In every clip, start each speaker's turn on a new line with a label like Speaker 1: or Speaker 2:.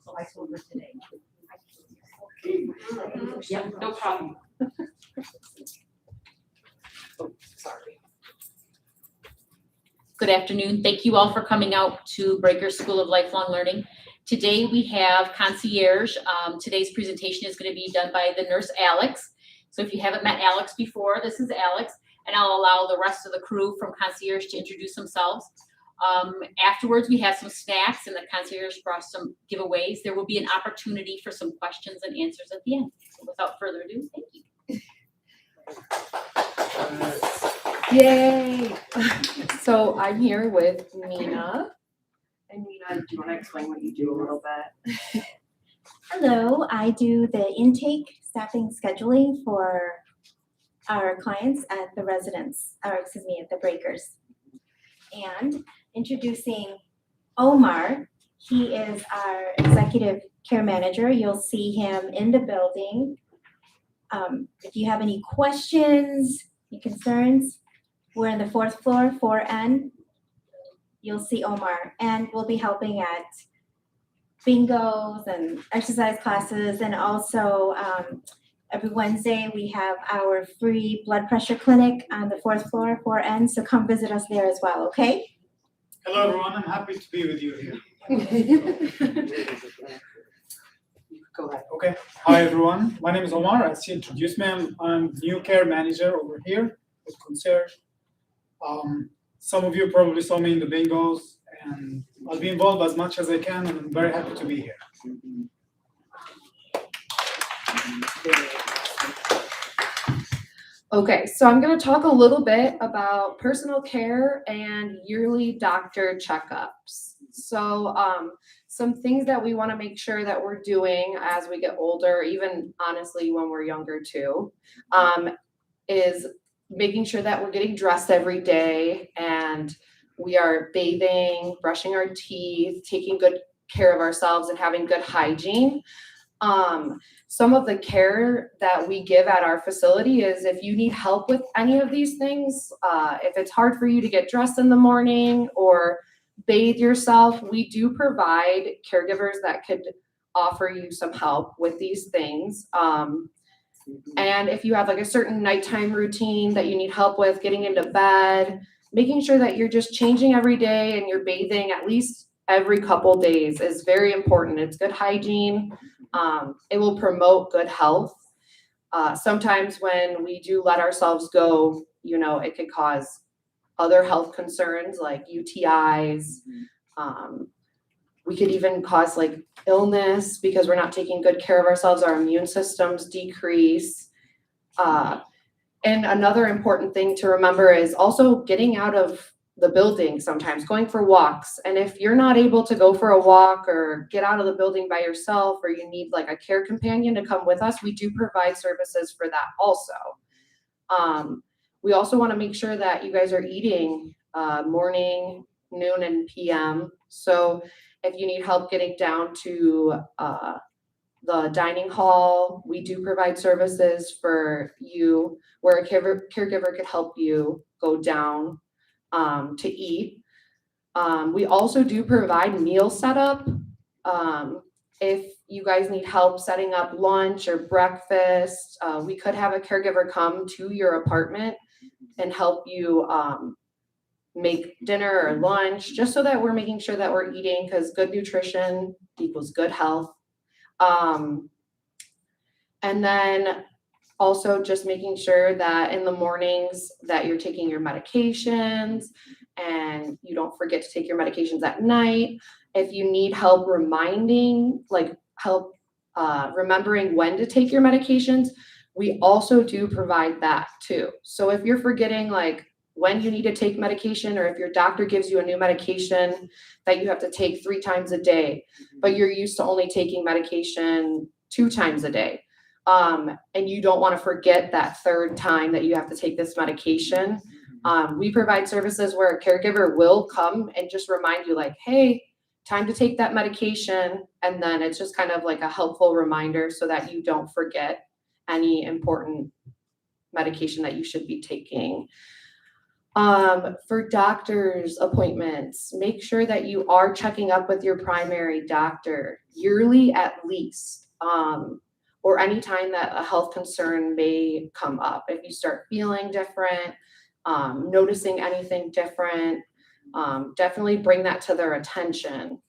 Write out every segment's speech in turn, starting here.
Speaker 1: So I told her today.
Speaker 2: Yeah, no problem.
Speaker 1: Oh, sorry.
Speaker 2: Good afternoon. Thank you all for coming out to Breaker School of Lifelong Learning. Today we have concierge. Today's presentation is going to be done by the nurse Alex. So if you haven't met Alex before, this is Alex, and I'll allow the rest of the crew from concierge to introduce themselves. Afterwards, we have some snacks, and the concierge brought some giveaways. There will be an opportunity for some questions and answers at the end. So without further ado, thank you.
Speaker 3: Yay! So I'm here with Mina. And Mina, do you want to explain what you do a little bit?
Speaker 4: Hello, I do the intake, staffing, scheduling for our clients at the residence, or excuse me, at the breakers. And introducing Omar, he is our executive care manager. You'll see him in the building. If you have any questions, any concerns, we're in the 4th floor, 4N. You'll see Omar, and we'll be helping at bingos and exercise classes, and also every Wednesday we have our free blood pressure clinic on the 4th floor, 4N, so come visit us there as well, okay?
Speaker 5: Hello everyone, I'm happy to be with you here.
Speaker 1: Go ahead.
Speaker 5: Okay, hi everyone, my name is Omar. As she introduced me, I'm new care manager over here with concierge. Some of you probably saw me in the bingos, and I'll be involved as much as I can, and I'm very happy to be here.
Speaker 3: Okay, so I'm going to talk a little bit about personal care and yearly doctor checkups. So some things that we want to make sure that we're doing as we get older, even honestly when we're younger too, is making sure that we're getting dressed every day and we are bathing, brushing our teeth, taking good care of ourselves and having good hygiene. Some of the care that we give at our facility is if you need help with any of these things, if it's hard for you to get dressed in the morning or bathe yourself, we do provide caregivers that could offer you some help with these things. And if you have like a certain nighttime routine that you need help with getting into bed, making sure that you're just changing every day and you're bathing at least every couple days is very important. It's good hygiene. It will promote good health. Sometimes when we do let ourselves go, you know, it could cause other health concerns like UTIs. We could even cause like illness because we're not taking good care of ourselves. Our immune systems decrease. And another important thing to remember is also getting out of the building sometimes, going for walks. And if you're not able to go for a walk or get out of the building by yourself, or you need like a care companion to come with us, we do provide services for that also. We also want to make sure that you guys are eating morning, noon, and PM. So if you need help getting down to the dining hall, we do provide services for you where a caregiver could help you go down to eat. We also do provide meal setup. If you guys need help setting up lunch or breakfast, we could have a caregiver come to your apartment and help you make dinner or lunch, just so that we're making sure that we're eating, because good nutrition equals good health. And then also just making sure that in the mornings that you're taking your medications and you don't forget to take your medications at night. If you need help remembering when to take your medications, we also do provide that too. So if you're forgetting like when you need to take medication, or if your doctor gives you a new medication that you have to take 3 times a day, but you're used to only taking medication 2 times a day, and you don't want to forget that 3rd time that you have to take this medication, we provide services where a caregiver will come and just remind you like, hey, time to take that medication. And then it's just kind of like a helpful reminder so that you don't forget any important medication that you should be taking. For doctor's appointments, make sure that you are checking up with your primary doctor yearly at least. Or anytime that a health concern may come up. If you start feeling different, noticing anything different, definitely bring that to their attention.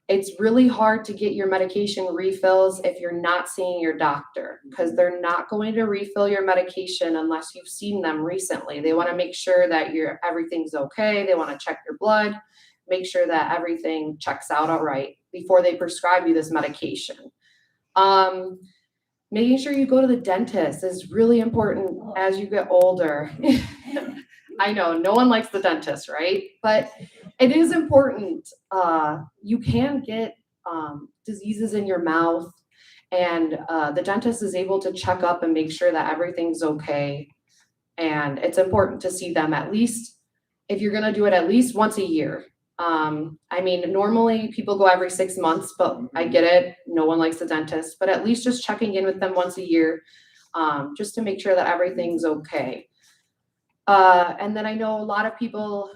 Speaker 3: It's really hard to get your medication refills if you're not seeing your doctor, because they're not going to refill your medication unless you've seen them recently. They want to make sure that everything's okay. They want to check your blood, make sure that everything checks out all right before they prescribe you this medication. Making sure you go to the dentist is really important as you get older. I know no one likes the dentist, right? But it is important. You can get diseases in your mouth, and the dentist is able to check up and make sure that everything's okay. And it's important to see them at least, if you're gonna do it, at least once a year. I mean, normally people go every 6 months, but I get it. No one likes the dentist, but at least just checking in with them once a year, just to make sure that everything's okay. And then I know a lot of people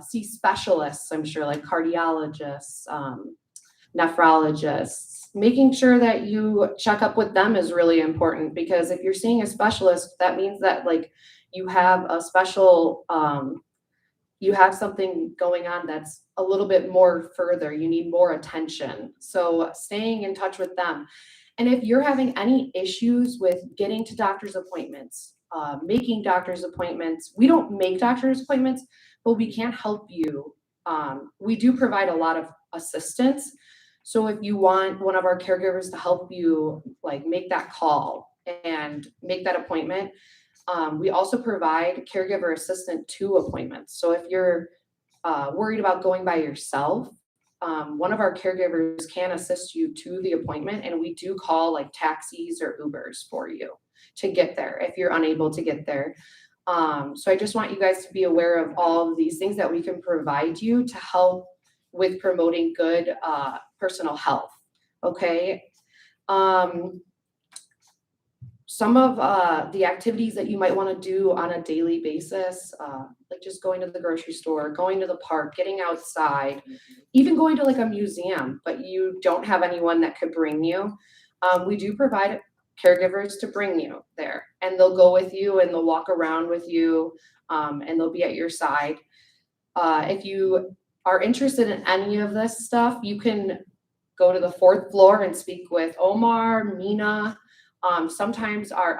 Speaker 3: see specialists, I'm sure, like cardiologists, nephrologists. Making sure that you check up with them is really important, because if you're seeing a specialist, that means that like you have a special, you have something going on that's a little bit more further. You need more attention. So staying in touch with them. And if you're having any issues with getting to doctor's appointments, making doctor's appointments, we don't make doctor's appointments, but we can help you. We do provide a lot of assistance. So if you want one of our caregivers to help you like make that call and make that appointment, we also provide caregiver assistant to appointments. So if you're worried about going by yourself, one of our caregivers can assist you to the appointment, and we do call like taxis or Ubers for you to get there if you're unable to get there. So I just want you guys to be aware of all of these things that we can provide you to help with promoting good personal health. Okay. Some of the activities that you might want to do on a daily basis, like just going to the grocery store, going to the park, getting outside, even going to like a museum, but you don't have anyone that could bring you. We do provide caregivers to bring you there, and they'll go with you and they'll walk around with you, and they'll be at your side. If you are interested in any of this stuff, you can go to the 4th floor and speak with Omar, Mina. Sometimes our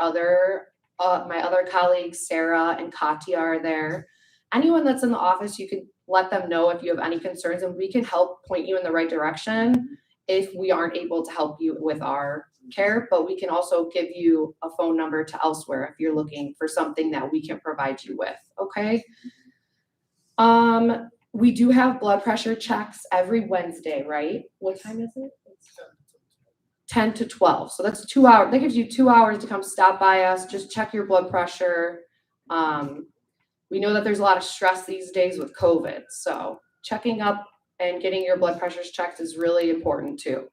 Speaker 3: my other colleagues, Sarah and Katya, are there. Anyone that's in the office, you can let them know if you have any concerns, and we can help point you in the right direction if we aren't able to help you with our care. But we can also give you a phone number to elsewhere if you're looking for something that we can provide you with, okay? We do have blood pressure checks every Wednesday, right? What time is it? 10 to 12. So that's 2 hours. That gives you 2 hours to come stop by us, just check your blood pressure. We know that there's a lot of stress these days with COVID. So checking up and getting your blood pressures checked is really important too.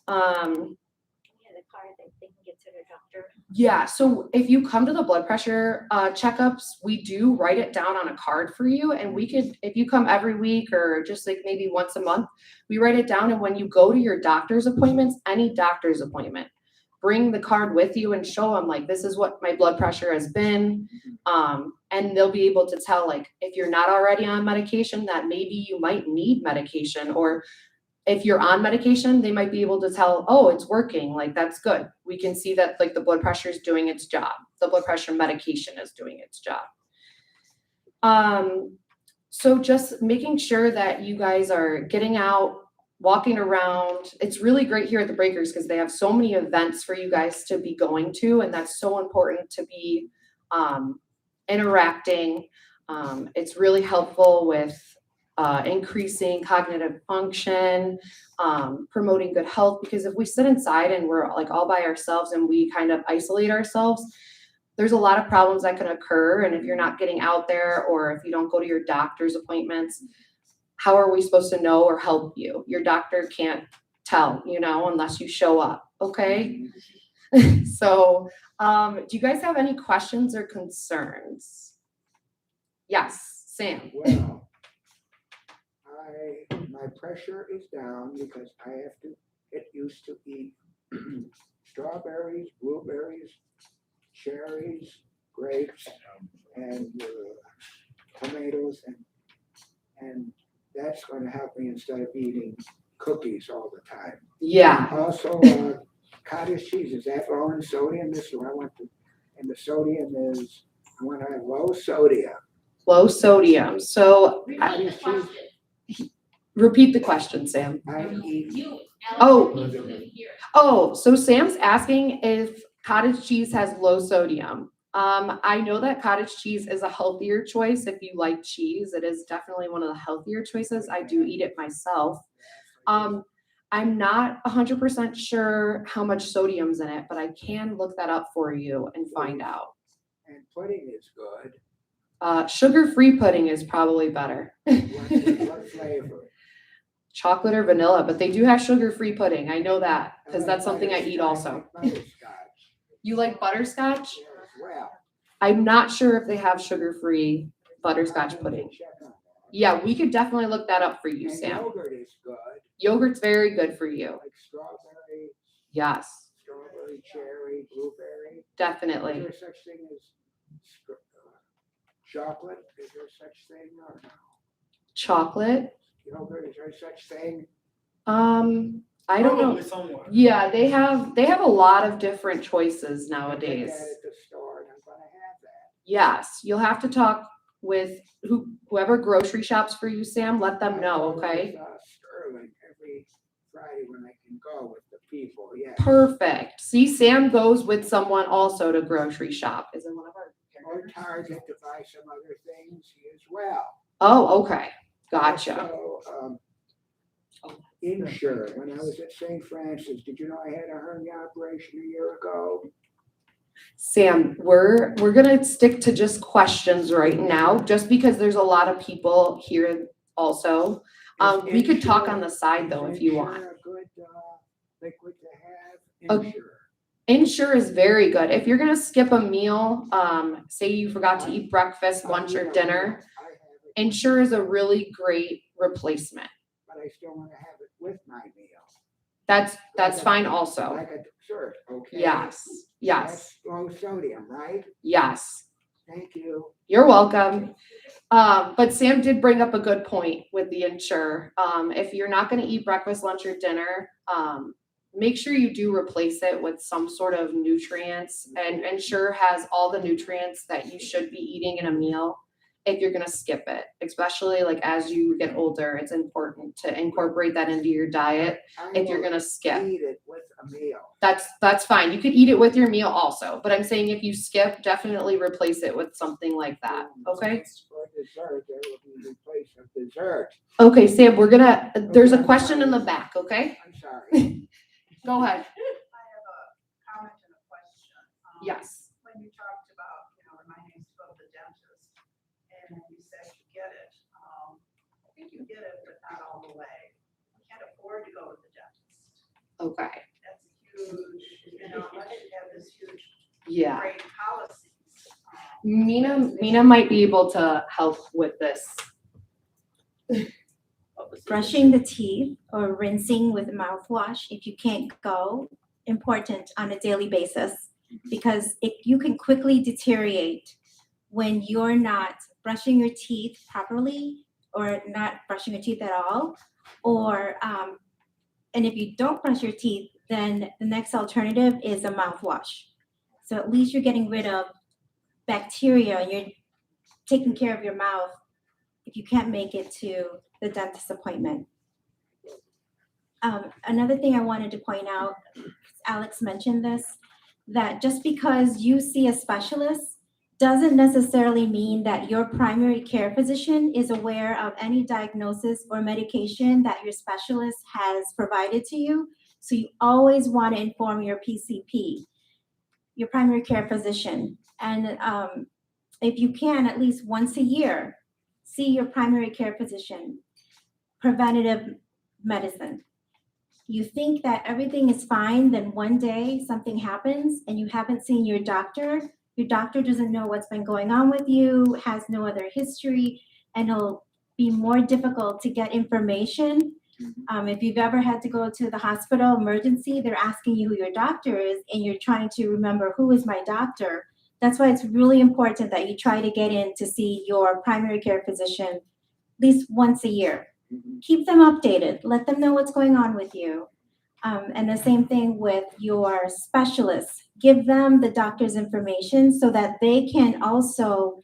Speaker 4: The card that they can get to their doctor.
Speaker 3: Yeah, so if you come to the blood pressure checkups, we do write it down on a card for you. And we could, if you come every week or just like maybe once a month, we write it down. And when you go to your doctor's appointments, any doctor's appointment, bring the card with you and show them like, this is what my blood pressure has been. And they'll be able to tell like, if you're not already on medication, that maybe you might need medication, or if you're on medication, they might be able to tell, oh, it's working. Like, that's good. We can see that like the blood pressure is doing its job. The blood pressure medication is doing its job. So just making sure that you guys are getting out, walking around. It's really great here at the Breakers because they have so many events for you guys to be going to. And that's so important to be interacting. It's really helpful with increasing cognitive function, promoting good health, because if we sit inside and we're like all by ourselves and we kind of isolate ourselves, there's a lot of problems that can occur. And if you're not getting out there, or if you don't go to your doctor's appointments, how are we supposed to know or help you? Your doctor can't tell, unless you show up. Okay. So, do you guys have any questions or concerns? Yes, Sam.
Speaker 6: Well, my pressure is down because I have to get used to eat strawberries, blueberries, cherries, grapes, and tomatoes, and that's going to help me instead of eating cookies all the time.
Speaker 3: Yeah.
Speaker 6: Also, cottage cheese, is that low in sodium? This is what I want to, and the sodium is, I want to have low sodium.
Speaker 3: Low sodium. So
Speaker 2: Repeat the question.
Speaker 3: repeat the question, Sam.
Speaker 6: I eat,
Speaker 2: You,
Speaker 3: Oh.
Speaker 2: Alex, you couldn't hear.
Speaker 3: Oh, so Sam's asking if cottage cheese has low sodium. I know that cottage cheese is a healthier choice if you like cheese. It is definitely one of the healthier choices. I do eat it myself. I'm not 100% sure how much sodium's in it, but I can look that up for you and find out.
Speaker 6: and pudding is good.
Speaker 3: Sugar-free pudding is probably better.
Speaker 6: What flavor?
Speaker 3: Chocolate or vanilla, but they do have sugar-free pudding. I know that because that's something I eat also.
Speaker 6: Butterscotch.
Speaker 3: You like butterscotch?
Speaker 6: Yeah, well.
Speaker 3: I'm not sure if they have sugar-free butterscotch pudding.
Speaker 6: Check on that.
Speaker 3: Yeah, we could definitely look that up for you,
Speaker 6: And
Speaker 3: Sam.
Speaker 6: yogurt is good,
Speaker 3: Yogurt's very good for you.
Speaker 6: like strawberry,
Speaker 3: Yes,
Speaker 6: cherry, blueberry. Is
Speaker 3: definitely.
Speaker 6: there such thing as chocolate? Is there such thing or no?
Speaker 3: Chocolate.
Speaker 6: Yogurt, is there such thing?
Speaker 3: I don't know.
Speaker 5: Probably somewhere.
Speaker 3: Yeah, they have a lot of different choices
Speaker 6: I
Speaker 3: nowadays.
Speaker 6: get that at the store and I'm gonna have that.
Speaker 3: Yes, you'll have to talk with whoever grocery shops for you, Sam. Let them know,
Speaker 6: I go
Speaker 3: okay?
Speaker 6: with, Sterling every Friday when I can go with the people, yeah.
Speaker 3: Perfect. See, Sam goes with someone also to grocery shop. Is it one of our?
Speaker 6: Or Target to buy some other things as well.
Speaker 3: Oh, okay. Gotcha.
Speaker 6: Also, Insure, when I was at St. Francis, did you know I had a hernia operation a year ago?
Speaker 3: Sam, we're gonna stick to just questions right now, just because there's a lot of people here also. We could talk on the side though if you want.
Speaker 6: Is Insure a good liquid to have?
Speaker 3: Okay.
Speaker 6: Insure.
Speaker 3: Insure is very good. If you're gonna skip a meal, say you forgot to eat breakfast, lunch, or dinner,
Speaker 6: I have it,
Speaker 3: Insure is a really great replacement.
Speaker 6: but I still want to have it with my meal.
Speaker 3: That's fine also.
Speaker 6: Like a dessert, okay?
Speaker 3: Yes, yes,
Speaker 6: That's low sodium, right?
Speaker 3: yes.
Speaker 6: Thank you.
Speaker 3: You're welcome. But Sam did bring up a good point with the Insure. If you're not gonna eat breakfast, lunch, or dinner, make sure you do replace it with some sort of nutrients. And Insure has all the nutrients that you should be eating in a meal if you're gonna skip it. Especially like as you get older, it's important to incorporate that into your diet if you're gonna skip.
Speaker 6: Eat it with a meal.
Speaker 3: That's fine. You could eat it with your meal also, but I'm saying if you skip, definitely replace it with something like that, okay?
Speaker 6: For dessert, there will be replaced with dessert.
Speaker 3: Okay, Sam, there's a question in the back, okay?
Speaker 6: I'm sorry.
Speaker 3: Go ahead.
Speaker 1: I have a comment and a question.
Speaker 3: Yes.
Speaker 1: When you talked about, reminding us to go to the dentist, and you said you get it, I think you get it, but not all the way. You can't afford to go to the dentist.
Speaker 3: Okay,
Speaker 1: That's huge, unless you have this huge,
Speaker 3: yeah.
Speaker 1: great policies.
Speaker 3: Mina might be able to help with this.
Speaker 4: Brushing the teeth or rinsing with mouthwash, if you can't go, important on a daily basis, because you can quickly deteriorate when you're not brushing your teeth properly or not brushing your teeth at all, or and if you don't brush your teeth, then the next alternative is a mouthwash. So at least you're getting rid of bacteria and you're taking care of your mouth if you can't make it to the dentist appointment. Another thing I wanted to point out, Alex mentioned this, that just because you see a specialist doesn't necessarily mean that your primary care physician is aware of any diagnosis or medication that your specialist has provided to you. So you always want to inform your PCP, your primary care physician. And if you can, at least once a year, see your primary care physician. Preventative medicine. You think that everything is fine, then one day something happens and you haven't seen your doctor, Your doctor doesn't know what's been going on with you, has no other history, and it'll be more difficult to get information. If you've ever had to go to the hospital emergency, they're asking you who your doctor is, and you're trying to remember who is my doctor. That's why it's really important that you try to get in to see your primary care physician at least once a year. Keep them updated. Let them know what's going on with you. And the same thing with your specialists. Give them the doctor's information so that they can also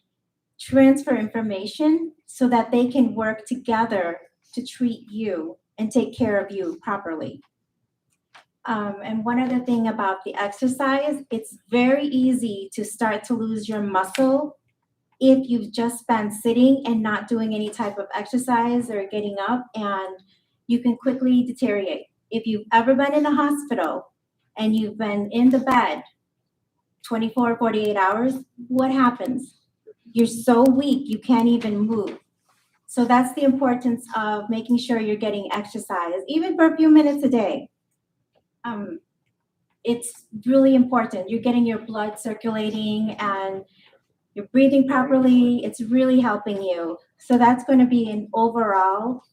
Speaker 4: transfer information so that they can work together to treat you and take care of you properly. And one other thing about the exercise, it's very easy to start to lose your muscle if you've just been sitting and not doing any type of exercise or getting up, and you can quickly deteriorate. If you've ever been in a hospital and you've been in the bed 24, 48 hours, what happens? You're so weak, you can't even move. So that's the importance of making sure you're getting exercise, even for a few minutes a day. It's really important. You're getting your blood circulating and you're breathing properly. It's really helping you. So that's going to be an overall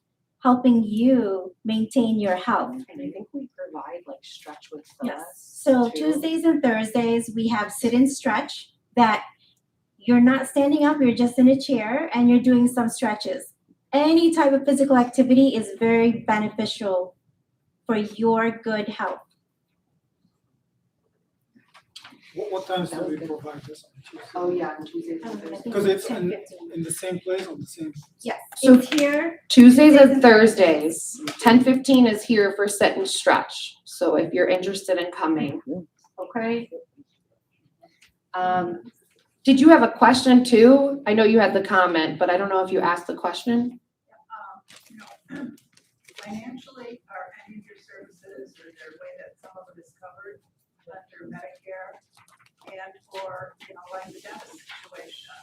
Speaker 4: helping you maintain your health.
Speaker 3: And I think we provide like stretch with
Speaker 4: Yes.
Speaker 3: us.
Speaker 4: So
Speaker 3: too.
Speaker 4: Tuesdays and Thursdays, we have sit and stretch that you're not standing up, you're just in a chair and you're doing some stretches. Any type of physical activity is very beneficial for your good health.
Speaker 5: What times do we provide this on Tuesday?
Speaker 3: Oh, yeah, on Tuesdays and
Speaker 4: I
Speaker 3: Thursdays.
Speaker 4: think
Speaker 5: Because it's
Speaker 4: 10,
Speaker 5: in
Speaker 4: 15.
Speaker 5: the same place, on the same.
Speaker 4: Yes,
Speaker 3: So-
Speaker 4: it's here.
Speaker 3: Tuesdays and Thursdays, 10:15 is here for sit and stretch. So if you're interested in coming, okay? Did you have a question too? I know you had the comment, but I don't know if you asked the question.
Speaker 1: Financially, are any of your services, or their way that some of it is covered under Medicare and or, like the dentist situation?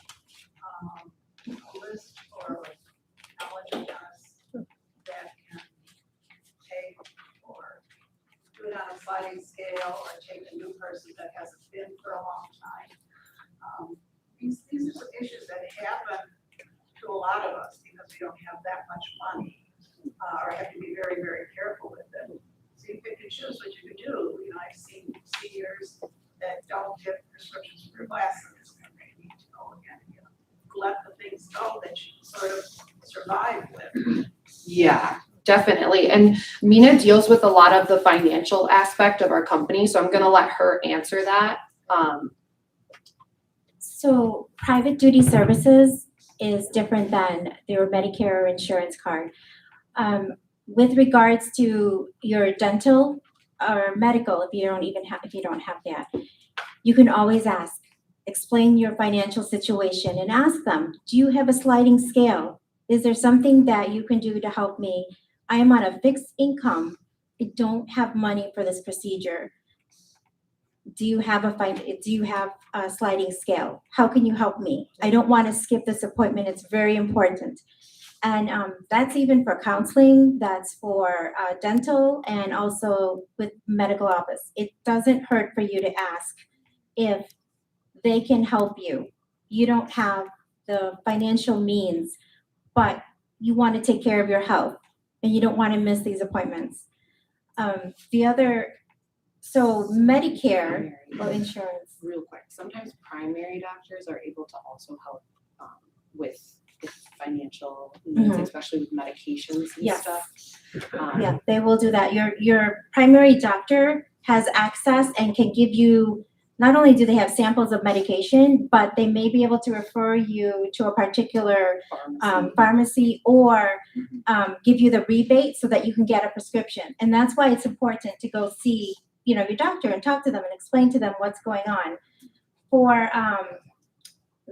Speaker 1: A list or knowledge of dentists that can take or do it on a sliding scale or take a new person that hasn't been for a long time. These are some issues that happen to a lot of us because we don't have that much money. Or have to be very, very careful with it. So you pick and choose what you can do. I've seen seniors that don't get prescriptions for glasses and they need to go again, let the things go that you sort of survive with.
Speaker 3: Yeah, definitely. And Mina deals with a lot of the financial aspect of our company, so I'm gonna let her answer that.
Speaker 4: So private duty services is different than your Medicare insurance card. With regards to your dental or medical, if you don't have that, you can always ask, explain your financial situation and ask them, do you have a sliding scale? Is there something that you can do to help me? I am on a fixed income. I don't have money for this procedure. Do you have a sliding scale? How can you help me? I don't want to skip this appointment. It's very important. And that's even for counseling, that's for dental, and also with medical office. It doesn't hurt for you to ask if they can help you. You don't have the financial means, but you want to take care of your health and you don't want to miss these appointments. So Medicare or insurance.
Speaker 3: Real quick, sometimes primary doctors are able to also help with financial needs, especially with medications and
Speaker 4: Yes.
Speaker 3: stuff.
Speaker 4: Yeah, they will do that. Your primary doctor has access and can give you, not only do they have samples of medication, but they may be able to refer you to a particular pharmacy or give you the rebate so that you can get a prescription. And that's why it's important to go see, your doctor and talk to them and explain to them what's going on. For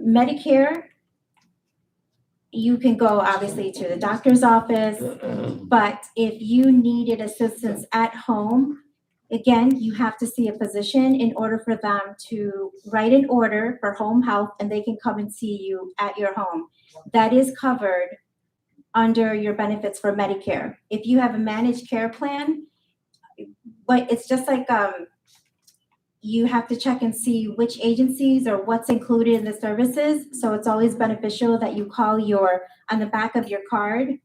Speaker 4: Medicare, you can go obviously to the doctor's office, but if you needed assistance at home, again, you have to see a physician in order for them to write an order for home health and they can come and see you at your home. That is covered under your benefits for Medicare. If you have a managed care plan, but it's just like you have to check and see which agencies or what's included in the services. So it's always beneficial that you call on the back of your card,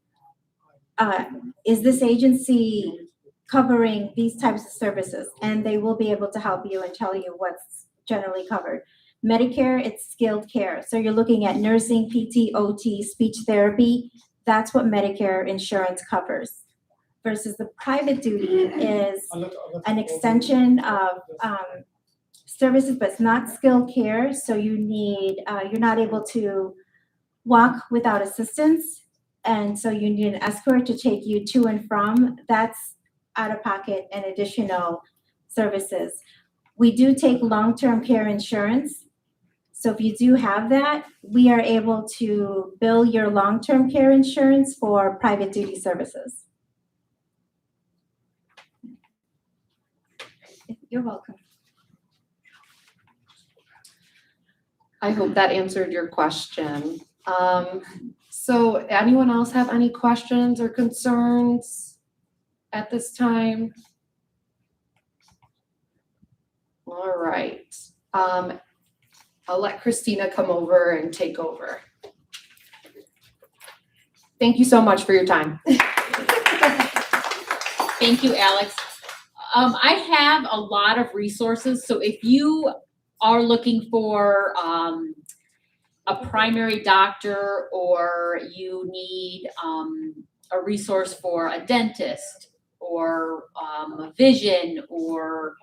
Speaker 4: is this agency covering these types of services? And they will be able to help you and tell you what's generally covered. Medicare, it's skilled care. So you're looking at nursing, PT, OT, speech therapy. That's what Medicare insurance covers. Versus the private duty is an extension of services, but it's not skilled care. So you're not able to walk without assistance. And so you need an escort to take you to and from. That's out of pocket and additional services. We do take long-term care insurance. So if you do have that, we are able to bill your long-term care insurance for private duty services. You're welcome.
Speaker 3: I hope that answered your question. So anyone else have any questions or concerns at this time? All right. I'll let Christina come over and take over. Thank you so much for your time.
Speaker 2: Thank you, Alex. I have a lot of resources, so if you are looking for a primary doctor, or you need a resource for a dentist, or vision, or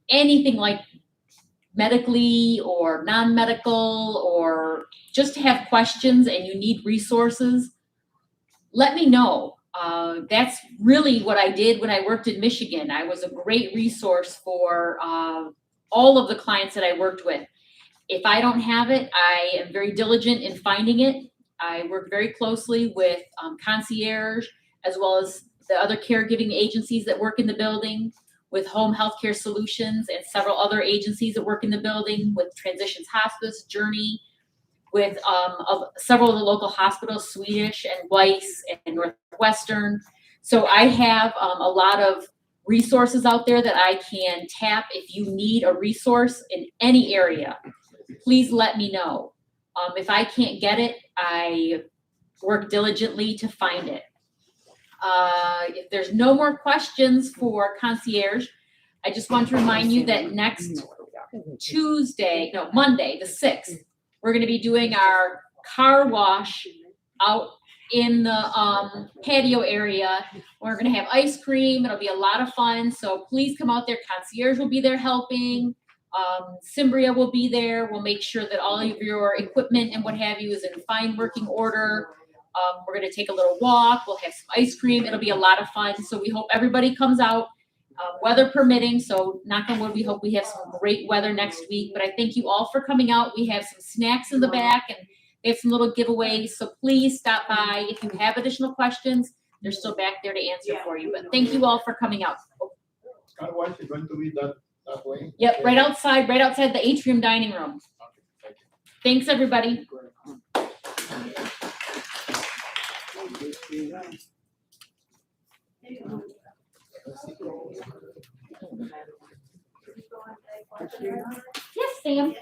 Speaker 2: anything like medically or non-medical, or just to have questions and you need resources, let me know. That's really what I did when I worked in Michigan. I was a great resource for all of the clients that I worked with. If I don't have it, I am very diligent in finding it. I work very closely with concierge, as well as the other caregiving agencies that work in the building, with Home Healthcare Solutions and several other agencies that work in the building, with Transitions Hospice, Journey, with several of the local hospitals, Swedish and Weiss and Northwestern. So I have a lot of resources out there that I can tap. If you need a resource in any area, please let me know. If I can't get it, I work diligently to find it. If there's no more questions for concierge, I just want to remind you that next Monday, the 6th, we're going to be doing our car wash out in the patio area. We're going to have ice cream. It'll be a lot of fun. So please come out there. Concierge will be there helping. Cimbria will be there. We'll make sure that all of your equipment and what have you is in fine working order. We're going to take a little walk. We'll have some ice cream. It'll be a lot of fun. So we hope everybody comes out, weather permitting. So knock on wood, we hope we have some great weather next week. But I thank you all for coming out. We have some snacks in the back and we have some little giveaways. So please stop by. If you have additional questions, they're still back there to answer for you. But thank you all for coming out.
Speaker 7: Car wash is going to be that way?
Speaker 2: Yep, right outside the atrium dining room.
Speaker 7: Okay, thank you.
Speaker 2: Thanks, everybody. Yes, Sam.